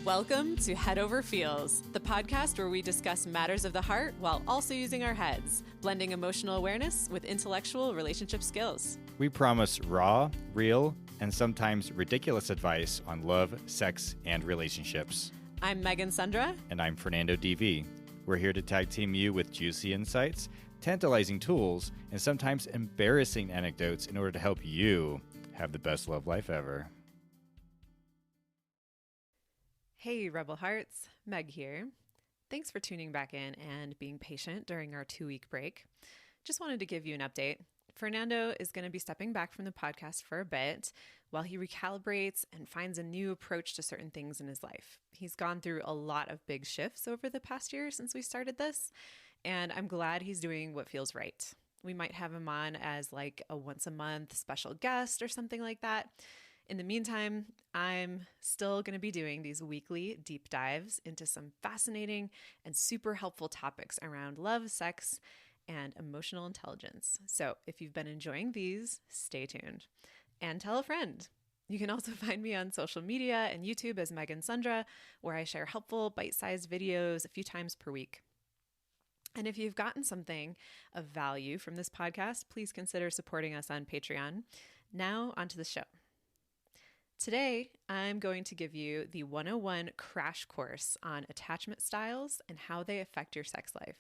Welcome to Head Over Feels, the podcast where we discuss matters of the heart while also using our heads, blending emotional awareness with intellectual relationship skills. We promise raw, real, and sometimes ridiculous advice on love, sex, and relationships. I'm Megan Sundra. And I'm Fernando DV. We're here to tag team you with juicy insights, tantalizing tools, and sometimes embarrassing anecdotes in order to help you have the best love life ever. Hey, Rebel Hearts, Meg here. Thanks for tuning back in and being patient during our 2-week break. Just wanted to give you an update. Fernando is going to be stepping back from the podcast for a bit while he recalibrates and finds a new approach to certain things in his life. He's gone through a lot of big shifts over the past year since we started this, and I'm glad he's doing what feels right. We might have him on as like a once a month special guest or something like that. In the meantime, I'm still going to be doing these weekly deep dives into some fascinating and super helpful topics around love, sex, and emotional intelligence. So if you've been enjoying these, stay tuned and tell a friend. You can also find me on social media and YouTube as Megan Sundra, where I share helpful bite-sized videos a few times per week. And if you've gotten something of value from this podcast, please consider supporting us on Patreon. Now onto the show. Today, I'm going to give you the 101 crash course on attachment styles and how they affect your sex life.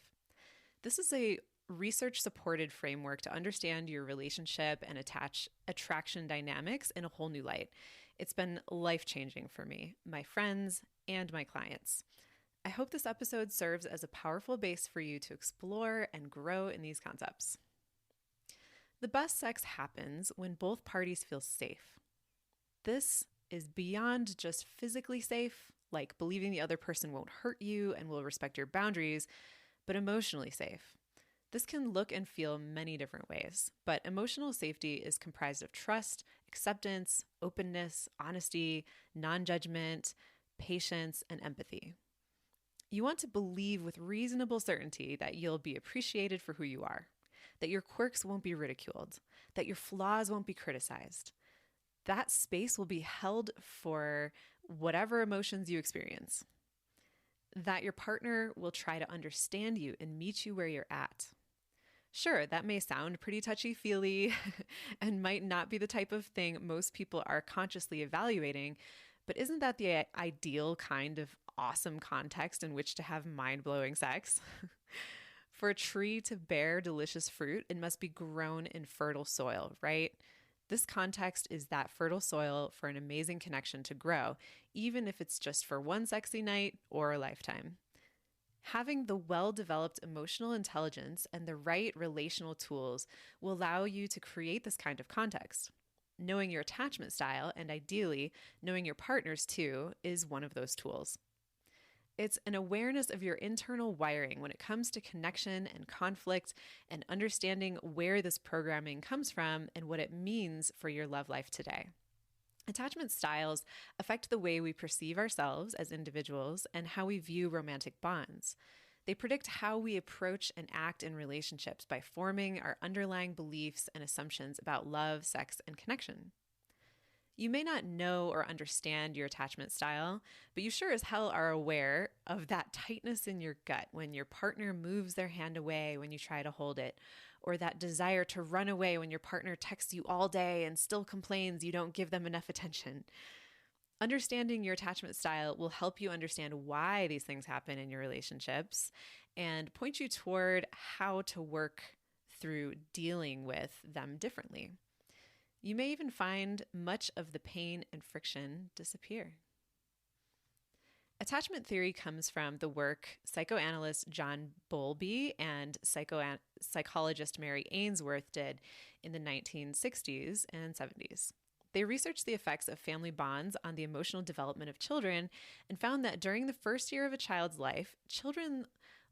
This is a research-supported framework to understand your relationship and attraction dynamics in a whole new light. It's been life-changing for me, my friends, and my clients. I hope this episode serves as a powerful base for you to explore and grow in these concepts. The best sex happens when both parties feel safe. This is beyond just physically safe, like believing the other person won't hurt you and will respect your boundaries, but emotionally safe. This can look and feel many different ways, but emotional safety is comprised of trust, acceptance, openness, honesty, non-judgment, patience, and empathy. You want to believe with reasonable certainty that you'll be appreciated for who you are, that your quirks won't be ridiculed, that your flaws won't be criticized. That space will be held for whatever emotions you experience. That your partner will try to understand you and meet you where you're at. Sure, that may sound pretty touchy-feely and might not be the type of thing most people are consciously evaluating, but isn't that the ideal kind of awesome context in which to have mind-blowing sex? For a tree to bear delicious fruit, it must be grown in fertile soil, right? This context is that fertile soil for an amazing connection to grow, even if it's just for one sexy night or a lifetime. Having the well-developed emotional intelligence and the right relational tools will allow you to create this kind of context. Knowing your attachment style, and ideally knowing your partner's too, is one of those tools. It's an awareness of your internal wiring when it comes to connection and conflict and understanding where this programming comes from and what it means for your love life today. Attachment styles affect the way we perceive ourselves as individuals and how we view romantic bonds. They predict how we approach and act in relationships by forming our underlying beliefs and assumptions about love, sex, and connection. You may not know or understand your attachment style, but you sure as hell are aware of that tightness in your gut when your partner moves their hand away when you try to hold it, or that desire to run away when your partner texts you all day and still complains you don't give them enough attention. Understanding your attachment style will help you understand why these things happen in your relationships and point you toward how to work through dealing with them differently. You may even find much of the pain and friction disappear. Attachment theory comes from the work psychoanalyst John Bowlby and psychologist Mary Ainsworth did in the 1960s and 70s. They researched the effects of family bonds on the emotional development of children and found that during the first year of a child's life, children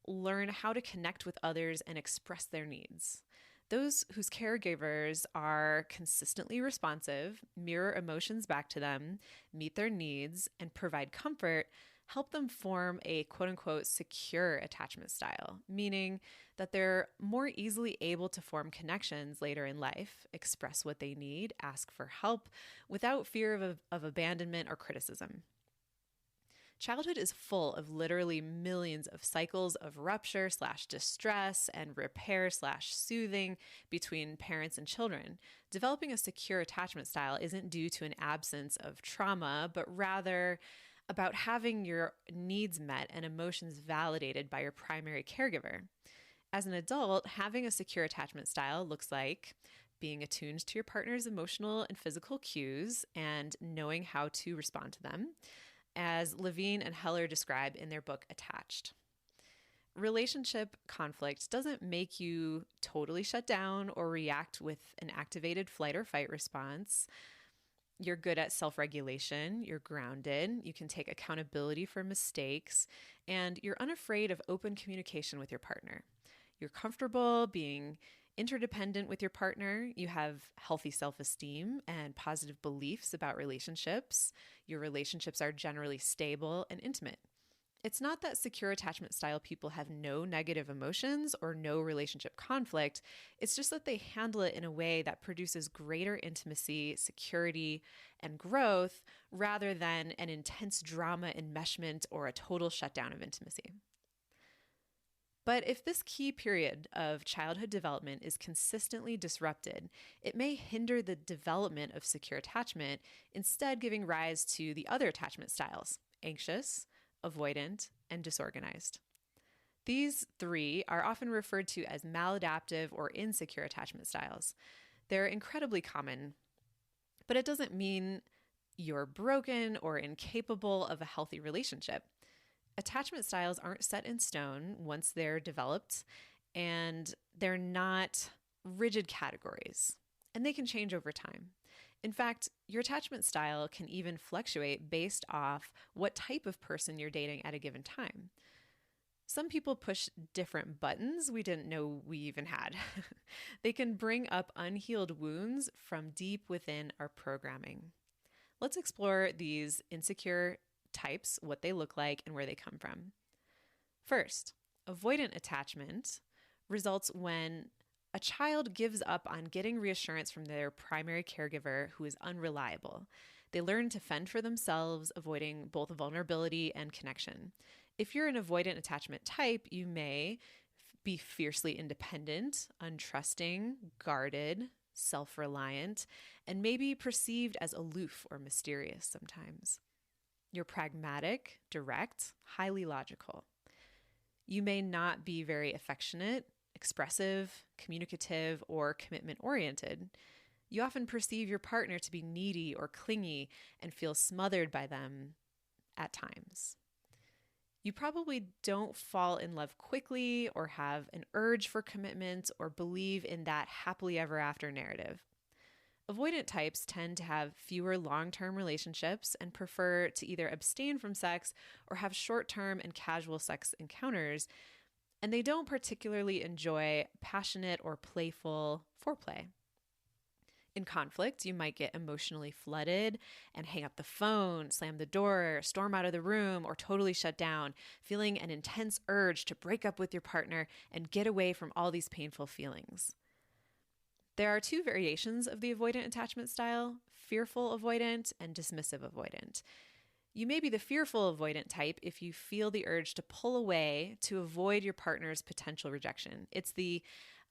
learn how to connect with others and express their needs. Those whose caregivers are consistently responsive, mirror emotions back to them, meet their needs, and provide comfort help them form a quote-unquote secure attachment style, meaning that they're more easily able to form connections later in life, express what they need, ask for help without fear of abandonment or criticism. Childhood is full of literally millions of cycles of rupture slash distress and repair slash soothing between parents and children. Developing a secure attachment style isn't due to an absence of trauma, but rather about having your needs met and emotions validated by your primary caregiver. As an adult, having a secure attachment style looks like being attuned to your partner's emotional and physical cues and knowing how to respond to them, as Levine and Heller describe in their book Attached. Relationship conflict doesn't make you totally shut down or react with an activated flight or fight response. You're good at self-regulation, you're grounded, you can take accountability for mistakes, and you're unafraid of open communication with your partner. You're comfortable being interdependent with your partner. You have healthy self-esteem and positive beliefs about relationships. Your relationships are generally stable and intimate. It's not that secure attachment style people have no negative emotions or no relationship conflict. It's just that they handle it in a way that produces greater intimacy, security, and growth rather than an intense drama enmeshment or a total shutdown of intimacy. But if this key period of childhood development is consistently disrupted, it may hinder the development of secure attachment, instead giving rise to the other attachment styles: anxious, avoidant, and disorganized. These three are often referred to as maladaptive or insecure attachment styles. They're incredibly common, but it doesn't mean you're broken or incapable of a healthy relationship. Attachment styles aren't set in stone once they're developed, and they're not rigid categories, and they can change over time. In fact, your attachment style can even fluctuate based off what type of person you're dating at a given time. Some people push different buttons we didn't know we even had. They can bring up unhealed wounds from deep within our programming. Let's explore these insecure types, what they look like, and where they come from. First, avoidant attachment results when a child gives up on getting reassurance from their primary caregiver who is unreliable. They learn to fend for themselves, avoiding both vulnerability and connection. If you're an avoidant attachment type, you may be fiercely independent, untrusting, guarded, self-reliant, and maybe perceived as aloof or mysterious sometimes. You're pragmatic, direct, highly logical. You may not be very affectionate, expressive, communicative, or commitment-oriented. You often perceive your partner to be needy or clingy and feel smothered by them at times. You probably don't fall in love quickly or have an urge for commitment or believe in that happily ever after narrative. Avoidant types tend to have fewer long-term relationships and prefer to either abstain from sex or have short-term and casual sex encounters, and they don't particularly enjoy passionate or playful foreplay. In conflict, you might get emotionally flooded and hang up the phone, slam the door, storm out of the room, or totally shut down, feeling an intense urge to break up with your partner and get away from all these painful feelings. There are two variations of the avoidant attachment style: fearful avoidant and dismissive avoidant. You may be the fearful avoidant type if you feel the urge to pull away to avoid your partner's potential rejection. It's the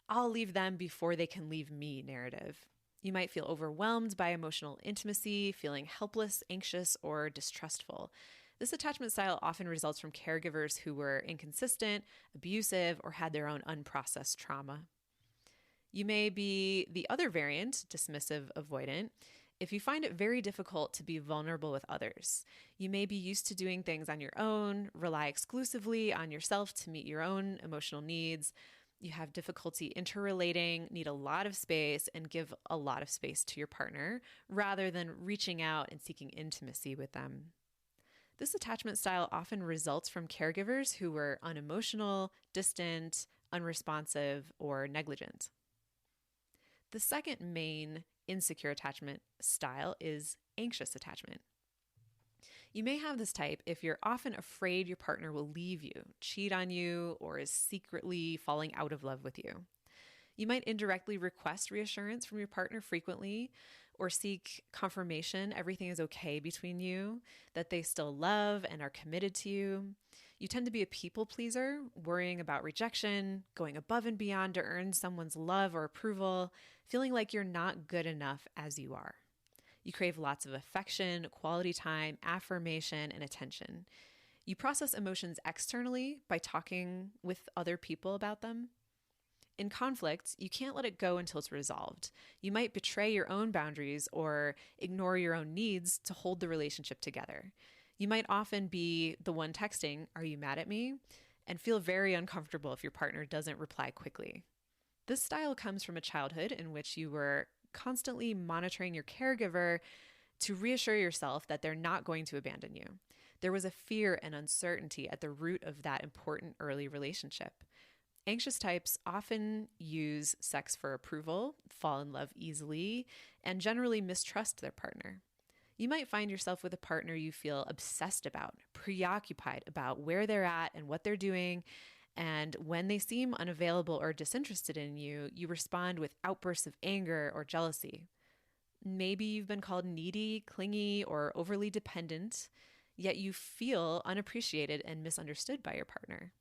"I'll leave them before they can leave me" narrative. You might feel overwhelmed by emotional intimacy, feeling helpless, anxious, or distrustful. This attachment style often results from caregivers who were inconsistent, abusive, or had their own unprocessed trauma. You may be the other variant, dismissive avoidant, if you find it very difficult to be vulnerable with others. You may be used to doing things on your own, rely exclusively on yourself to meet your own emotional needs. You have difficulty interrelating, need a lot of space, and give a lot of space to your partner rather than reaching out and seeking intimacy with them. This attachment style often results from caregivers who were unemotional, distant, unresponsive, or negligent. The second main insecure attachment style is anxious attachment. You may have this type if you're often afraid your partner will leave you, cheat on you, or is secretly falling out of love with you. You might indirectly request reassurance from your partner frequently or seek confirmation everything is okay between you, that they still love and are committed to you. You tend to be a people pleaser, worrying about rejection, going above and beyond to earn someone's love or approval, feeling like you're not good enough as you are. You crave lots of affection, quality time, affirmation, and attention. You process emotions externally by talking with other people about them. In conflict, you can't let it go until it's resolved. You might betray your own boundaries or ignore your own needs to hold the relationship together. You might often be the one texting, "Are you mad at me?" and feel very uncomfortable if your partner doesn't reply quickly. This style comes from a childhood in which you were constantly monitoring your caregiver to reassure yourself that they're not going to abandon you. There was a fear and uncertainty at the root of that important early relationship. Anxious types often use sex for approval, fall in love easily, and generally mistrust their partner. You might find yourself with a partner you feel obsessed about, preoccupied about where they're at and what they're doing, and when they seem unavailable or disinterested in you, you respond with outbursts of anger or jealousy. Maybe you've been called needy, clingy, or overly dependent, yet you feel unappreciated and misunderstood by your partner.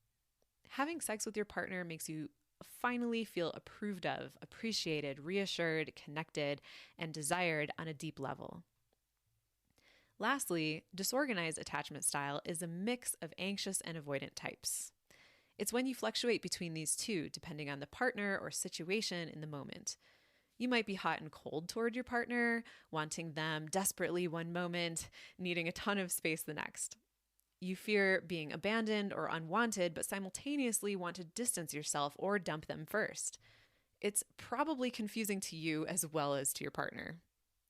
Having sex with your partner makes you finally feel approved of, appreciated, reassured, connected, and desired on a deep level. Lastly, disorganized attachment style is a mix of anxious and avoidant types. It's when you fluctuate between these two, depending on the partner or situation in the moment. You might be hot and cold toward your partner, wanting them desperately one moment, needing a ton of space the next. You fear being abandoned or unwanted, but simultaneously want to distance yourself or dump them first. It's probably confusing to you as well as to your partner.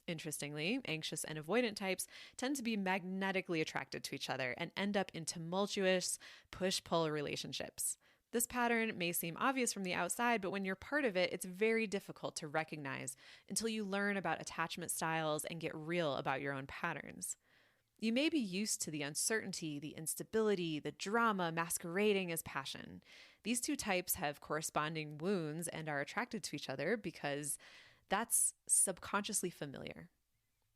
Interestingly, anxious and avoidant types tend to be magnetically attracted to each other and end up in tumultuous push-pull relationships. This pattern may seem obvious from the outside, but when you're part of it, it's very difficult to recognize until you learn about attachment styles and get real about your own patterns. You may be used to the uncertainty, the instability, the drama masquerading as passion. These two types have corresponding wounds and are attracted to each other because that's subconsciously familiar.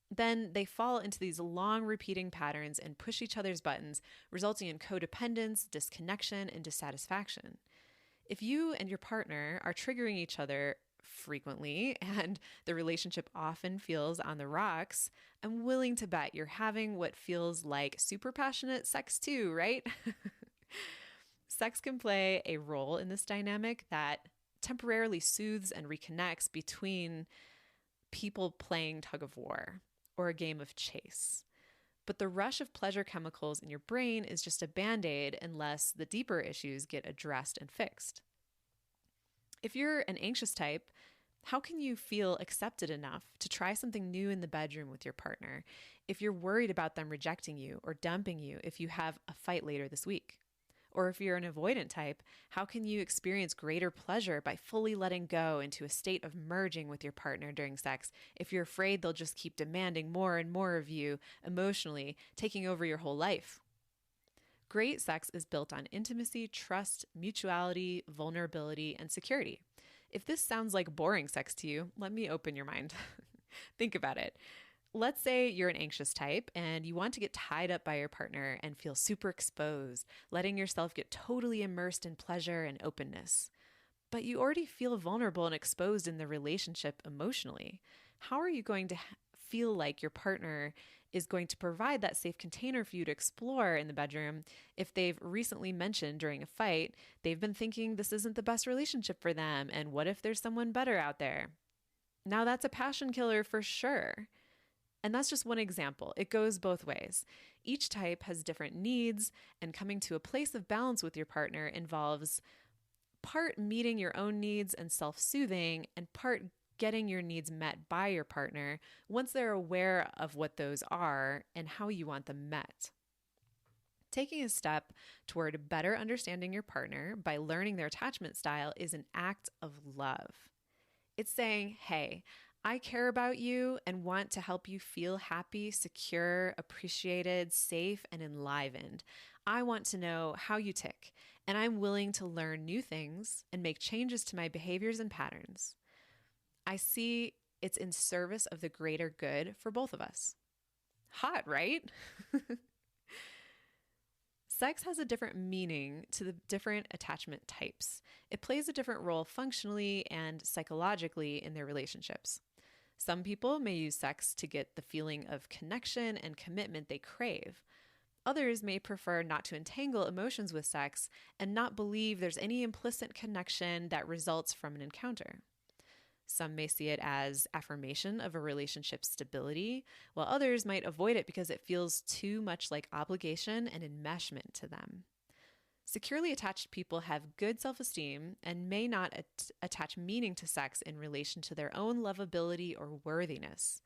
Then they fall into these long repeating patterns and push each other's buttons, resulting in codependence, disconnection, and dissatisfaction. If you and your partner are triggering each other frequently and the relationship often feels on the rocks, I'm willing to bet you're having what feels like super passionate sex too, right? Sex can play a role in this dynamic that temporarily soothes and reconnects between people playing tug of war or a game of chase. But the rush of pleasure chemicals in your brain is just a band-aid unless the deeper issues get addressed and fixed. If you're an anxious type, how can you feel accepted enough to try something new in the bedroom with your partner if you're worried about them rejecting you or dumping you if you have a fight later this week? Or if you're an avoidant type, how can you experience greater pleasure by fully letting go into a state of merging with your partner during sex if you're afraid they'll just keep demanding more and more of you emotionally, taking over your whole life? Great sex is built on intimacy, trust, mutuality, vulnerability, and security. If this sounds like boring sex to you, let me open your mind. Think about it. Let's say you're an anxious type and you want to get tied up by your partner and feel super exposed, letting yourself get totally immersed in pleasure and openness. But you already feel vulnerable and exposed in the relationship emotionally. How are you going to feel like your partner is going to provide that safe container for you to explore in the bedroom if they've recently mentioned during a fight they've been thinking this isn't the best relationship for them, and what if there's someone better out there? Now that's a passion killer for sure. And that's just one example. It goes both ways. Each type has different needs, and coming to a place of balance with your partner involves part meeting your own needs and self-soothing, and part getting your needs met by your partner once they're aware of what those are and how you want them met. Taking a step toward better understanding your partner by learning their attachment style is an act of love. It's saying, hey, I care about you and want to help you feel happy, secure, appreciated, safe, and enlivened. I want to know how you tick, and I'm willing to learn new things and make changes to my behaviors and patterns. I see it's in service of the greater good for both of us. Hot, right? Sex has a different meaning to the different attachment types. It plays a different role functionally and psychologically in their relationships. Some people may use sex to get the feeling of connection and commitment they crave. Others may prefer not to entangle emotions with sex and not believe there's any implicit connection that results from an encounter. Some may see it as affirmation of a relationship's stability, while others might avoid it because it feels too much like obligation and enmeshment to them. Securely attached people have good self-esteem and may not attach meaning to sex in relation to their own lovability or worthiness.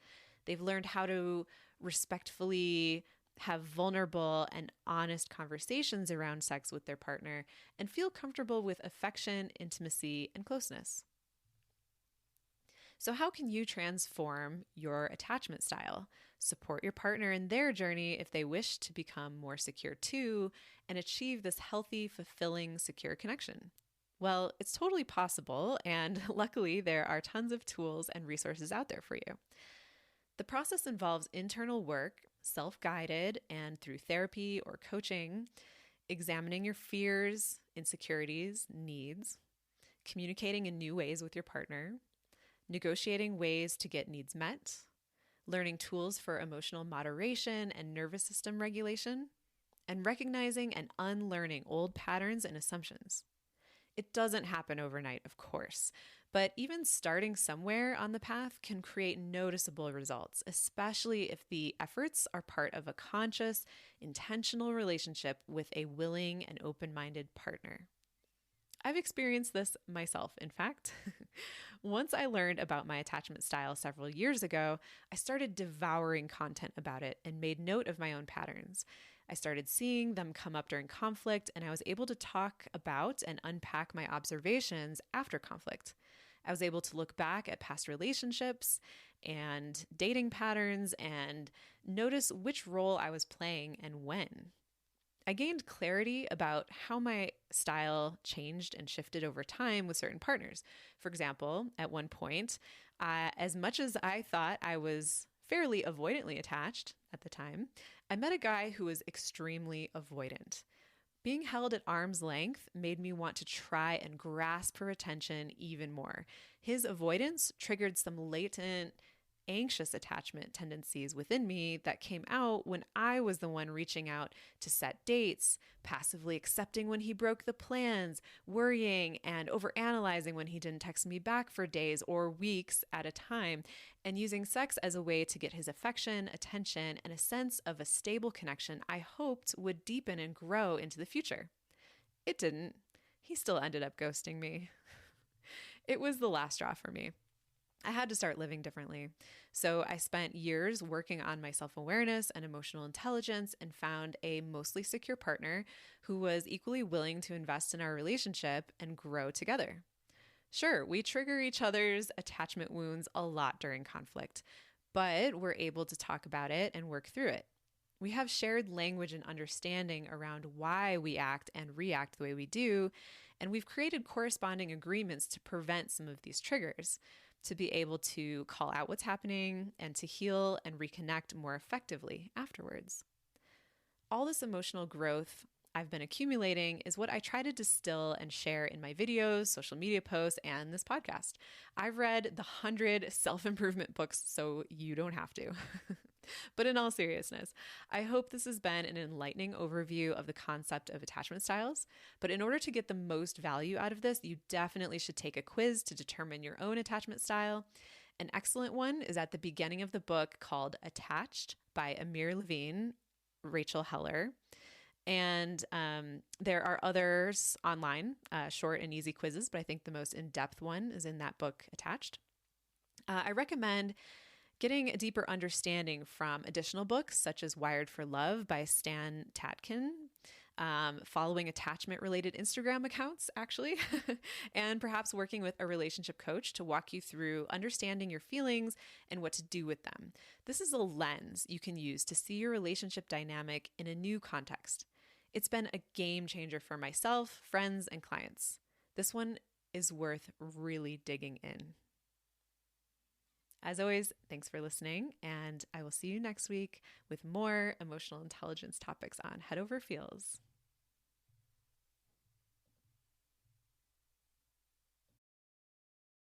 They've learned how to respectfully have vulnerable and honest conversations around sex with their partner and feel comfortable with affection, intimacy, and closeness. So how can you transform your attachment style? Support your partner in their journey if they wish to become more secure too, and achieve this healthy, fulfilling, secure connection? Well, it's totally possible, and luckily there are tons of tools and resources out there for you. The process involves internal work, self-guided and through therapy or coaching, examining your fears, insecurities, needs, communicating in new ways with your partner, negotiating ways to get needs met, learning tools for emotional moderation and nervous system regulation, and recognizing and unlearning old patterns and assumptions. It doesn't happen overnight, of course, but even starting somewhere on the path can create noticeable results, especially if the efforts are part of a conscious, intentional relationship with a willing and open-minded partner. I've experienced this myself, in fact. Once I learned about my attachment style several years ago, I started devouring content about it and made note of my own patterns. I started seeing them come up during conflict, and I was able to talk about and unpack my observations after conflict. I was able to look back at past relationships and dating patterns and notice which role I was playing and when. I gained clarity about how my style changed and shifted over time with certain partners. For example, at one point, as much as I thought I was fairly avoidantly attached at the time, I met a guy who was extremely avoidant. Being held at arm's length made me want to try and grasp her attention even more. His avoidance triggered some latent anxious attachment tendencies within me that came out when I was the one reaching out to set dates, passively accepting when he broke the plans, worrying and overanalyzing when he didn't text me back for days or weeks at a time, and using sex as a way to get his affection, attention, and a sense of a stable connection I hoped would deepen and grow into the future. It didn't. He still ended up ghosting me. It was the last straw for me. I had to start living differently. So I spent years working on my self-awareness and emotional intelligence and found a mostly secure partner who was equally willing to invest in our relationship and grow together. Sure, we trigger each other's attachment wounds a lot during conflict, but we're able to talk about it and work through it. We have shared language and understanding around why we act and react the way we do, and we've created corresponding agreements to prevent some of these triggers, to be able to call out what's happening and to heal and reconnect more effectively afterwards. All this emotional growth I've been accumulating is what I try to distill and share in my videos, social media posts, and this podcast. I've read the 100 self-improvement books, so you don't have to. But in all seriousness, I hope this has been an enlightening overview of the concept of attachment styles. But in order to get the most value out of this, you definitely should take a quiz to determine your own attachment style. An excellent one is at the beginning of the book called Attached by Amir Levine, Rachel Heller. And there are others online, short and easy quizzes, but I think the most in-depth one is in that book, Attached. I recommend getting a deeper understanding from additional books such as Wired for Love by Stan Tatkin, following attachment-related Instagram accounts, actually, and perhaps working with a relationship coach to walk you through understanding your feelings and what to do with them. This is a lens you can use to see your relationship dynamic in a new context. It's been a game changer for myself, friends, and clients. This one is worth really digging in. As always, thanks for listening, and I will see you next week with more emotional intelligence topics on Head Over Feels.